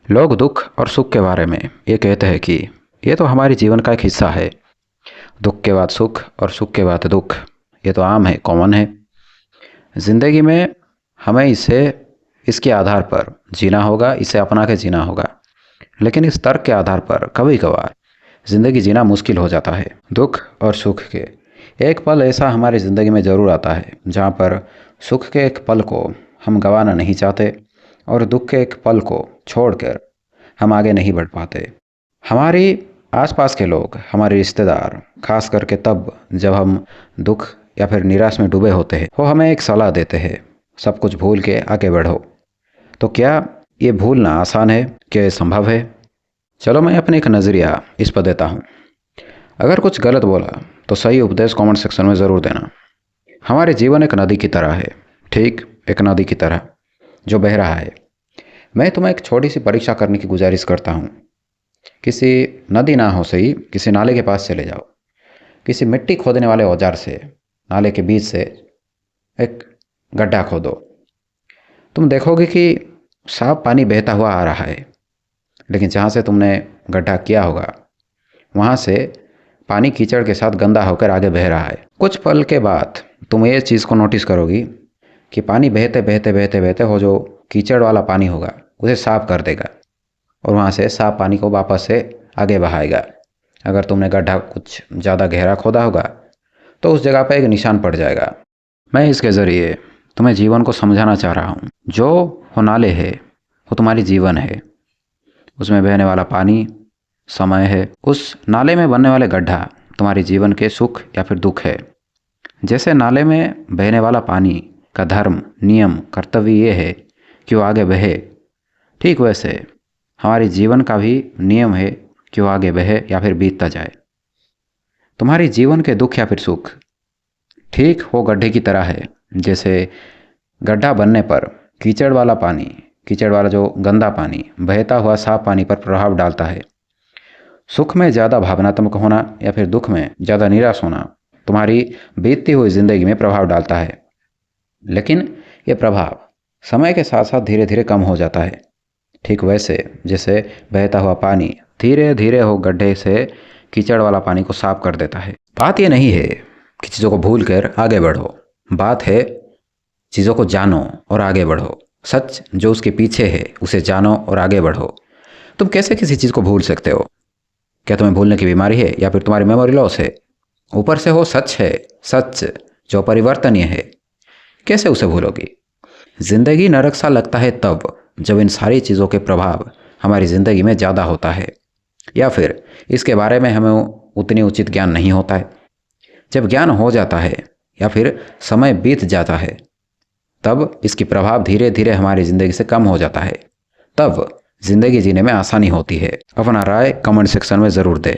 लोग दुख और सुख के बारे में ये कहते हैं कि ये तो हमारे जीवन का एक हिस्सा है। दुख के बाद सुख और सुख के बाद दुख, ये तो आम है, कॉमन है। ज़िंदगी में हमें इसे इसके आधार पर जीना होगा, इसे अपना के जीना होगा। लेकिन इस तर्क के आधार पर कभी कभार ज़िंदगी जीना मुश्किल हो जाता है। दुख और सुख के एक पल ऐसा हमारी ज़िंदगी में ज़रूर आता है जहाँ पर सुख के एक पल को हम गंवाना नहीं चाहते और दुख के एक पल को छोड़कर हम आगे नहीं बढ़ पाते। हमारी आसपास के लोग, हमारे रिश्तेदार, खास करके तब जब हम दुख या फिर निराश में डूबे होते हैं, वो हमें एक सलाह देते हैं, सब कुछ भूल के आगे बढ़ो। तो क्या ये भूलना आसान है? क्या ये संभव है? चलो मैं अपने एक नज़रिया इस पर देता हूँ। अगर कुछ गलत बोला तो सही उपदेश कमेंट सेक्शन में ज़रूर देना। हमारे जीवन एक नदी की तरह है, ठीक एक नदी की तरह जो बह रहा है। मैं तुम्हें एक छोटी सी परीक्षा करने की गुजारिश करता हूँ। किसी नदी ना हो सही, किसी नाले के पास चले जाओ। किसी मिट्टी खोदने वाले औजार से नाले के बीच से एक गड्ढा खोदो। तुम देखोगे कि साफ पानी बहता हुआ आ रहा है, लेकिन जहाँ से तुमने गड्ढा किया होगा वहाँ से पानी कीचड़ के साथ गंदा होकर आगे बह रहा है। कुछ पल के बाद तुम ये चीज़ को नोटिस करोगी कि पानी बहते बहते बहते बहते हो जो कीचड़ वाला पानी होगा उसे साफ कर देगा और वहाँ से साफ पानी को वापस से आगे बहाएगा। अगर तुमने गड्ढा कुछ ज़्यादा गहरा खोदा होगा तो उस जगह पर एक निशान पड़ जाएगा। मैं इसके ज़रिए तुम्हें जीवन को समझाना चाह रहा हूँ। जो वो नाले है वो तुम्हारी जीवन है, उसमें बहने वाला पानी समय है। उस नाले में बनने वाले गड्ढा तुम्हारे जीवन के सुख या फिर दुख है। जैसे नाले में बहने वाला पानी का धर्म, नियम, कर्तव्य ये है कि वो आगे बहे, ठीक वैसे हमारे जीवन का भी नियम है कि वो आगे बहे या फिर बीतता जाए। तुम्हारे जीवन के दुख या फिर सुख ठीक वो गड्ढे की तरह है। जैसे गड्ढा बनने पर कीचड़ वाला पानी, कीचड़ वाला जो गंदा पानी बहता हुआ साफ पानी पर प्रभाव डालता है। सुख में ज़्यादा भावनात्मक होना या फिर दुख में ज़्यादा निराश होना तुम्हारी बीतती हुई ज़िंदगी में प्रभाव डालता है। लेकिन ये प्रभाव समय के साथ साथ धीरे धीरे कम हो जाता है। ठीक वैसे जैसे बहता हुआ पानी धीरे धीरे हो गड्ढे से कीचड़ वाला पानी को साफ कर देता है। बात ये नहीं है कि चीज़ों को भूल कर आगे बढ़ो, बात है चीज़ों को जानो और आगे बढ़ो। सच जो उसके पीछे है उसे जानो और आगे बढ़ो। तुम कैसे किसी चीज़ को भूल सकते हो? क्या तुम्हें भूलने की बीमारी है या फिर तुम्हारी मेमोरी लॉस है? ऊपर से हो सच है, सच जो परिवर्तनीय है, कैसे उसे भूलोगी? जिंदगी नरक सा लगता है तब जब इन सारी चीज़ों के प्रभाव हमारी ज़िंदगी में ज़्यादा होता है या फिर इसके बारे में हमें उतनी उचित ज्ञान नहीं होता है। जब ज्ञान हो जाता है या फिर समय बीत जाता है तब इसकी प्रभाव धीरे धीरे हमारी ज़िंदगी से कम हो जाता है। तब ज़िंदगी जीने में आसानी होती है। अपना राय कमेंट सेक्शन में ज़रूर दें।